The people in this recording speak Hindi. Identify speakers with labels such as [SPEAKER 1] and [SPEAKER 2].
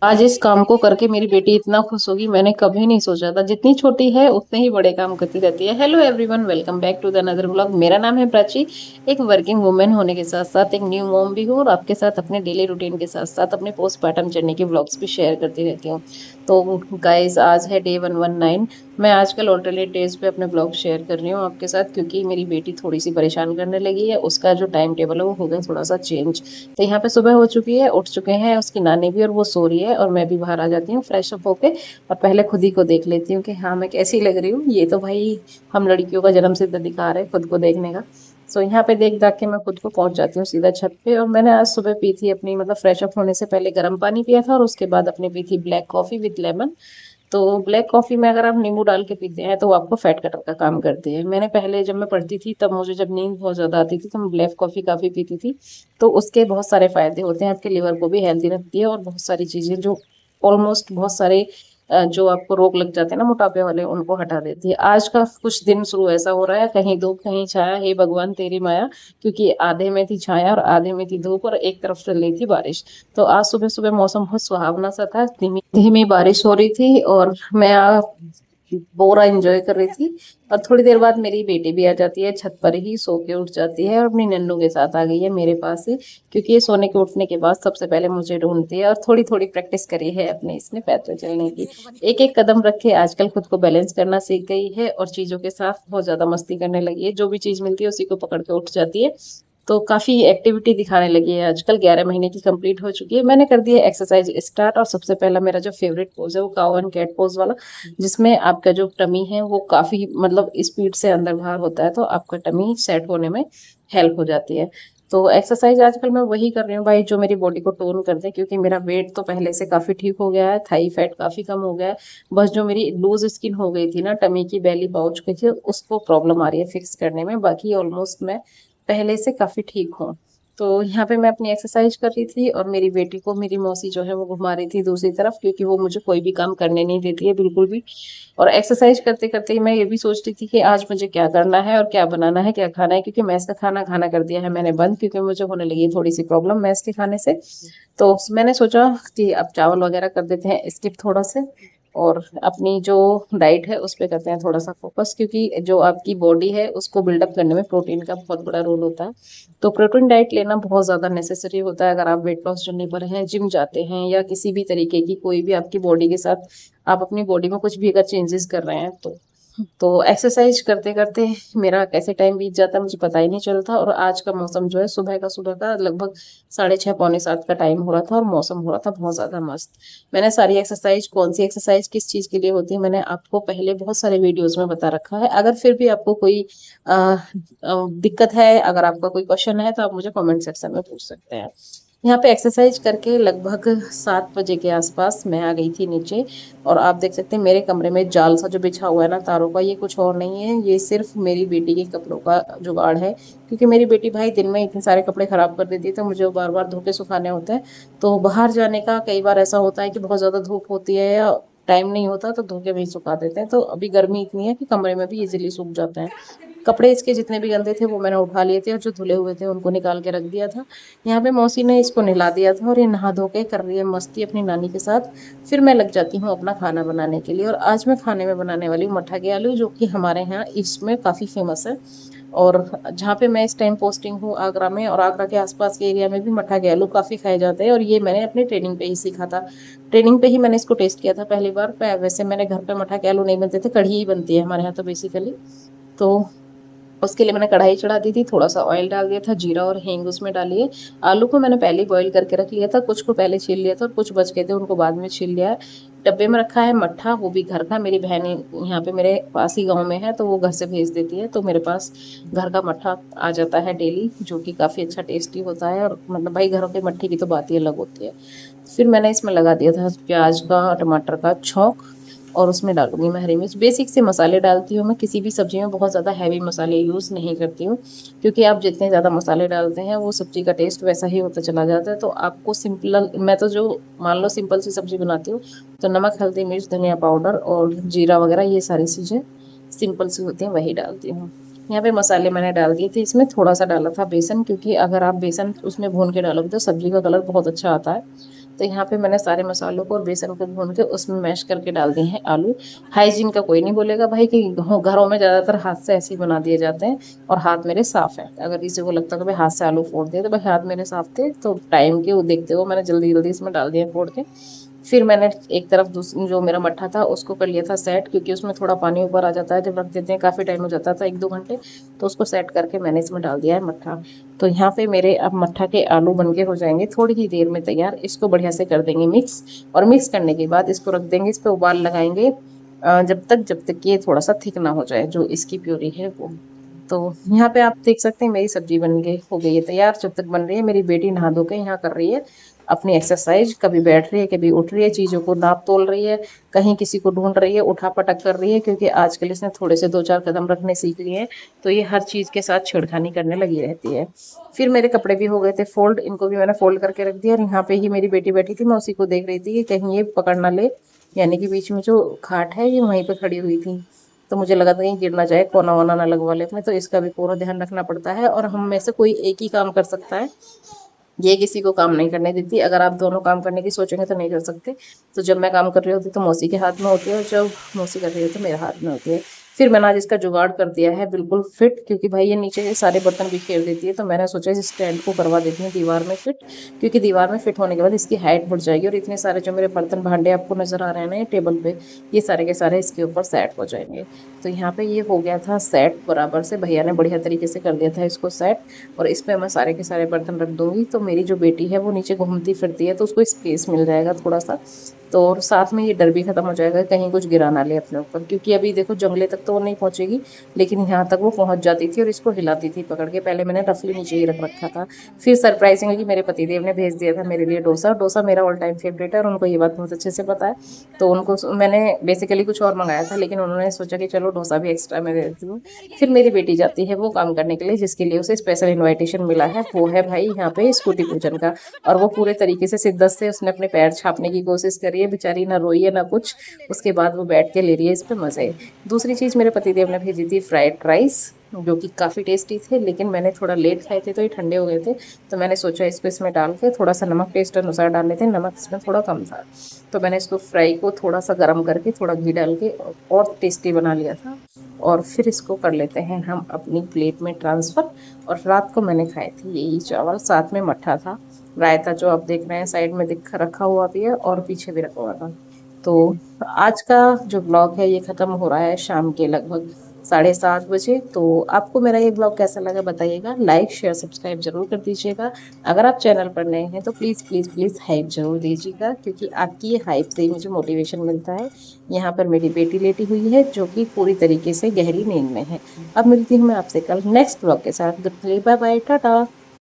[SPEAKER 1] आज इस काम को करके मेरी बेटी इतना खुश होगी, मैंने कभी नहीं सोचा था। जितनी छोटी है उतने ही बड़े काम करती रहती है। Hello everyone, welcome back to the another vlog. मेरा नाम है प्राची। एक वर्किंग वुमेन होने के साथ साथ एक न्यू मॉम भी हूँ और आपके साथ अपने डेली रूटीन के साथ साथ अपने पोस्टमार्टम जर्नी के व्लॉग्स भी शेयर करती रहती हूँ। तो गाइज, आज है डे 119। मैं आजकल ऑल्टरनेट डेज पे अपने ब्लॉग शेयर कर रही हूँ आपके साथ, क्योंकि मेरी बेटी थोड़ी सी परेशान करने लगी है। उसका जो टाइम टेबल है वो हो गया थोड़ा सा चेंज। तो यहाँ पे सुबह हो चुकी है, उठ चुके हैं उसकी नानी भी और वो सो रही है, और मैं भी बाहर आ जाती हूँ फ्रेश अप होके। और पहले खुद ही को देख लेती हूँ कि हाँ, मैं कैसी लग रही हूँ। ये तो भाई हम लड़कियों का जन्म सिद्ध अधिकार है खुद को देखने का। सो यहाँ पे देख दाख के मैं खुद को पहुंच जाती हूँ सीधा छत पे। और मैंने आज सुबह पी थी अपनी, मतलब फ्रेश अप होने से पहले गर्म पानी पिया था, और उसके बाद अपनी पी थी ब्लैक कॉफी विद लेमन। तो ब्लैक कॉफी में अगर आप नींबू डाल के पीते हैं तो वो आपको फैट कटर का काम करती है। मैंने पहले जब मैं पढ़ती थी तब मुझे जब नींद बहुत ज्यादा आती थी तो मैं ब्लैक कॉफी काफी पीती थी। तो उसके बहुत सारे फायदे होते हैं, आपके लिवर को भी हेल्दी रखती है और बहुत सारी चीजें जो ऑलमोस्ट बहुत सारे जो आपको रोग लग जाते हैं ना मोटापे वाले, उनको हटा देती है। आज का कुछ दिन शुरू ऐसा हो रहा है, कहीं धूप कहीं छाया, हे भगवान तेरी माया। क्योंकि आधे में थी छाया और आधे में थी धूप और एक तरफ चल रही थी बारिश। तो आज सुबह सुबह मौसम बहुत सुहावना सा था, धीमी धीमी बारिश हो रही थी और मैं पूरा एंजॉय कर रही थी। और थोड़ी देर बाद मेरी बेटी भी आ जाती है, छत पर ही सो के उठ जाती है और अपनी नन्नू के साथ आ गई है मेरे पास से। क्योंकि ये सोने के उठने के बाद सबसे पहले मुझे ढूंढती है, और थोड़ी थोड़ी प्रैक्टिस करी है अपने इसने पैर पे चलने की। एक एक कदम रख के आजकल खुद को बैलेंस करना सीख गई है और चीजों के साथ बहुत ज्यादा मस्ती करने लगी है। जो भी चीज मिलती है उसी को पकड़ के उठ जाती है। तो काफी एक्टिविटी दिखाने लगी है आजकल। 11 महीने की कंप्लीट हो चुकी है। मैंने कर दिया एक्सरसाइज स्टार्ट, और सबसे पहला मेरा जो फेवरेट पोज है वो काउ एंड कैट पोज वाला, जिसमें आपका जो टमी है वो काफी मतलब स्पीड से अंदर बाहर होता है, तो आपका टमी सेट होने में हेल्प हो जाती है। तो एक्सरसाइज आजकल मैं वही कर रही हूँ भाई, जो मेरी बॉडी को टोन कर दे, क्योंकि मेरा वेट तो पहले से काफी ठीक हो गया है, थाई फैट काफी कम हो गया है। बस जो मेरी लूज स्किन हो गई थी ना टमी की, बेली पाउच की थी, उसको प्रॉब्लम आ रही है फिक्स करने में। बाकी ऑलमोस्ट मैं पहले से काफी ठीक हूँ। तो यहाँ पे मैं अपनी एक्सरसाइज कर रही थी और मेरी बेटी को मेरी मौसी जो है वो घुमा रही थी दूसरी तरफ, क्योंकि वो मुझे कोई भी काम करने नहीं देती है बिल्कुल भी। और एक्सरसाइज करते करते ही मैं ये भी सोच रही थी कि आज मुझे क्या करना है और क्या बनाना है, क्या खाना है, क्योंकि मैस का खाना खाना कर दिया है मैंने बंद, क्योंकि मुझे होने लगी है थोड़ी सी प्रॉब्लम मैस के खाने से। तो मैंने सोचा कि अब चावल वगैरह कर देते हैं स्किप थोड़ा से, और अपनी जो डाइट है उस पे करते हैं थोड़ा सा फोकस, क्योंकि जो आपकी बॉडी है उसको बिल्डअप करने में प्रोटीन का बहुत बड़ा रोल होता है। तो प्रोटीन डाइट लेना बहुत ज़्यादा नेसेसरी होता है अगर आप वेट लॉस जर्नी पर हैं, जिम जाते हैं, या किसी भी तरीके की कोई भी आपकी बॉडी के साथ आप अपनी बॉडी में कुछ भी अगर चेंजेस कर रहे हैं तो एक्सरसाइज करते करते मेरा कैसे टाइम बीत जाता है मुझे पता ही नहीं चलता। और आज का मौसम जो है सुबह का लगभग 6:30 पौने 7 का टाइम हो रहा था और मौसम हो रहा था बहुत ज्यादा मस्त। मैंने सारी एक्सरसाइज, कौन सी एक्सरसाइज किस चीज के लिए होती है, मैंने आपको पहले बहुत सारे वीडियोस में बता रखा है। अगर फिर भी आपको कोई दिक्कत है, अगर आपका कोई क्वेश्चन है, तो आप मुझे कमेंट सेक्शन में पूछ सकते हैं। यहाँ पे एक्सरसाइज करके लगभग 7 बजे के आसपास मैं आ गई थी नीचे। और आप देख सकते हैं मेरे कमरे में जाल सा जो बिछा हुआ है ना तारों का, ये कुछ और नहीं है, ये सिर्फ मेरी बेटी के कपड़ों का जुगाड़ है। क्योंकि मेरी बेटी भाई दिन में इतने सारे कपड़े खराब कर देती है, तो मुझे बार बार धो के सुखाने होते हैं। तो बाहर जाने का कई बार ऐसा होता है कि बहुत ज़्यादा धूप होती है या टाइम नहीं होता, तो धो के वहीं सुखा देते हैं। तो अभी गर्मी इतनी है कि कमरे में भी इजीली सूख जाते हैं कपड़े। इसके जितने भी गंदे थे वो मैंने उठा लिए थे, और जो धुले हुए थे उनको निकाल के रख दिया था। यहाँ पे मौसी ने इसको नहला दिया था और ये नहा धो के कर रही है मस्ती अपनी नानी के साथ। फिर मैं लग जाती हूँ अपना खाना बनाने के लिए। और आज मैं खाने में बनाने वाली हूँ मट्ठा के आलू, जो कि हमारे यहाँ इसमें काफ़ी फेमस है। और जहाँ पे मैं इस टाइम पोस्टिंग हूँ आगरा में, और आगरा के आसपास के एरिया में भी मट्ठा के आलू काफ़ी खाए जाते हैं। और ये मैंने अपनी ट्रेनिंग पे ही सीखा था। ट्रेनिंग पे ही मैंने इसको टेस्ट किया था पहली बार। वैसे मेरे घर पे मट्ठा के आलू नहीं बनते थे, कढ़ी ही बनती है हमारे यहाँ तो बेसिकली। तो उसके लिए मैंने कढ़ाई चढ़ा दी थी, थोड़ा सा ऑयल डाल दिया था, जीरा और हींग उसमें डालिए। आलू को मैंने पहले बॉईल करके रख लिया था, कुछ को पहले छील लिया था और कुछ बच गए थे उनको बाद में छील लिया है। डब्बे में रखा है मट्ठा, वो भी घर का। मेरी बहन यहाँ पे मेरे पास ही गांव में है, तो वो घर से भेज देती है, तो मेरे पास घर का मट्ठा आ जाता है डेली, जो कि काफ़ी अच्छा टेस्टी होता है। और मतलब भाई घरों के मट्ठे की तो बात ही अलग होती है। फिर मैंने इसमें लगा दिया था प्याज का टमाटर का छौंक, और उसमें डालूंगी मैं हरी मिर्च। बेसिक से मसाले डालती हूँ मैं, किसी भी सब्जी में बहुत ज़्यादा हैवी मसाले यूज़ नहीं करती हूँ, क्योंकि आप जितने ज़्यादा मसाले डालते हैं वो सब्जी का टेस्ट वैसा ही होता चला जाता है। तो आपको सिंपल, मैं तो जो मान लो सिंपल सी सब्जी बनाती हूँ, तो नमक हल्दी मिर्च धनिया पाउडर और जीरा वगैरह ये सारी चीज़ें सिंपल सी होती हैं वही डालती हूँ। यहाँ पे मसाले मैंने डाल दिए थे, इसमें थोड़ा सा डाला था बेसन, क्योंकि अगर आप बेसन उसमें भून के डालोगे तो सब्जी का कलर बहुत अच्छा आता है। तो यहाँ पे मैंने सारे मसालों को और बेसन को भून के उसमें मैश करके डाल दिए हैं आलू। हाइजीन का कोई नहीं बोलेगा भाई कि घरों में ज़्यादातर हाथ से ऐसे ही बना दिए जाते हैं और हाथ मेरे साफ़ है। अगर किसी को लगता है कि भाई हाथ से आलू फोड़ दिए, तो भाई हाथ मेरे साफ थे, तो टाइम के वो देखते हो मैंने जल्दी जल्दी इसमें डाल दिया फोड़ के। फिर मैंने एक तरफ जो मेरा मट्ठा था उसको कर लिया था सेट, क्योंकि उसमें थोड़ा पानी ऊपर आ जाता है जब रख देते हैं, काफ़ी टाइम हो जाता था 1-2 घंटे। तो उसको सेट करके मैंने इसमें डाल दिया है मट्ठा। तो यहाँ पे मेरे अब मट्ठा के आलू बनके हो जाएंगे थोड़ी ही देर में तैयार। इसको बढ़िया से कर देंगे मिक्स, और मिक्स करने के बाद इसको रख देंगे, इस पर उबाल लगाएंगे जब तक ये थोड़ा सा थिक ना हो जाए, जो इसकी प्योरी है वो। तो यहाँ पे आप देख सकते हैं मेरी सब्जी बन गई हो गई है तैयार। जब तक बन रही है मेरी बेटी नहा धो के यहाँ कर रही है अपनी एक्सरसाइज, कभी बैठ रही है कभी उठ रही है, चीज़ों को नाप तोल रही है, कहीं किसी को ढूंढ रही है, उठा पटक कर रही है, क्योंकि आजकल इसने थोड़े से 2-4 कदम रखने सीख लिए हैं, तो ये हर चीज़ के साथ छेड़खानी करने लगी रहती है। फिर मेरे कपड़े भी हो गए थे फोल्ड, इनको भी मैंने फोल्ड करके रख दिया। और यहाँ पे ही मेरी बेटी बैठी थी, मैं उसी को देख रही थी कि कहीं ये पकड़ ना ले, यानी कि बीच में जो खाट है ये वहीं पर खड़ी हुई थी, तो मुझे लगा था कहीं गिर ना जाए, कोना वोना ना लगवा ले अपने, तो इसका भी पूरा ध्यान रखना पड़ता है। और हम में से कोई एक ही काम कर सकता है, ये किसी को काम नहीं करने देती। अगर आप दोनों काम करने की सोचेंगे तो नहीं कर सकते। तो जब मैं काम कर रही होती तो मौसी के हाथ में होती है, और जब मौसी कर रही होती तो मेरे हाथ में होती है। फिर मैंने आज इसका जुगाड़ कर दिया है बिल्कुल फिट, क्योंकि भाई ये नीचे ये सारे बर्तन बिखेर देती है, तो मैंने सोचा इस स्टैंड को करवा देती हूँ दीवार में फिट, क्योंकि दीवार में फिट होने के बाद इसकी हाइट बढ़ जाएगी, और इतने सारे जो मेरे बर्तन भांडे आपको नजर आ रहे हैं ना ये टेबल पे, ये सारे के सारे इसके ऊपर सेट हो जाएंगे। तो यहाँ पे ये हो गया था सेट बराबर से, भैया ने बढ़िया तरीके से कर दिया था इसको सेट। और इस पर मैं सारे के सारे बर्तन रख दूँगी, तो मेरी जो बेटी है वो नीचे घूमती फिरती है, तो उसको स्पेस मिल जाएगा थोड़ा सा। तो और साथ में ये डर भी खत्म हो जाएगा कहीं कुछ गिरा ना ले अपने ऊपर, क्योंकि अभी देखो जंगले तक तो वो नहीं पहुँचेगी, लेकिन यहाँ तक वो पहुँच जाती थी और इसको हिलाती थी पकड़ के। पहले मैंने रफली नीचे ही रख रखा था। फिर सरप्राइजिंगली मेरे पतिदेव ने भेज दिया था मेरे लिए डोसा। डोसा मेरा ऑल टाइम फेवरेट है, और उनको ये बात बहुत अच्छे से पता है। तो उनको मैंने बेसिकली कुछ और मंगाया था, लेकिन उन्होंने सोचा कि चलो डोसा भी एक्स्ट्रा मैं दे देती हूँ। फिर मेरी बेटी जाती है वो काम करने के लिए जिसके लिए उसे स्पेशल इन्विटेशन मिला है, वो है भाई यहाँ पे स्कूटी पूजन का। और वो पूरे तरीके से शिद्दत से उसने अपने पैर छापने की कोशिश करी है, बेचारी ना रोई है ना कुछ। उसके बाद वो बैठ के ले रही है इस पे मज़े। दूसरी चीज़ मेरे पतिदेव ने भेजी थी फ्राइड राइस, जो कि काफ़ी टेस्टी थे, लेकिन मैंने थोड़ा लेट खाए थे तो ये ठंडे हो गए थे। तो मैंने सोचा इसको इसमें डाल के थोड़ा सा नमक टेस्ट अनुसार डालने थे, नमक इसमें थोड़ा कम था, तो मैंने इसको फ्राई को थोड़ा सा गर्म करके थोड़ा घी डाल के और टेस्टी बना लिया था। और फिर इसको कर लेते हैं हम अपनी प्लेट में ट्रांसफ़र। और रात को मैंने खाए थे यही चावल, साथ में मट्ठा था, रायता जो आप देख रहे हैं साइड में दिख रखा हुआ भी है और पीछे भी रखा हुआ था। तो आज का जो ब्लॉग है ये ख़त्म हो रहा है शाम के लगभग 7:30 बजे। तो आपको मेरा ये ब्लॉग कैसा लगा बताइएगा, लाइक शेयर सब्सक्राइब जरूर कर दीजिएगा। अगर आप चैनल पर नए हैं तो प्लीज़ प्लीज़ प्लीज़ हाइप जरूर दीजिएगा, क्योंकि आपकी ये हाइप से ही मुझे मोटिवेशन मिलता है। यहाँ पर मेरी बेटी लेटी हुई है जो कि पूरी तरीके से गहरी नींद में है। अब मिलती हूँ मैं आपसे कल नेक्स्ट ब्लॉग के साथ। Good bye bye, Tata.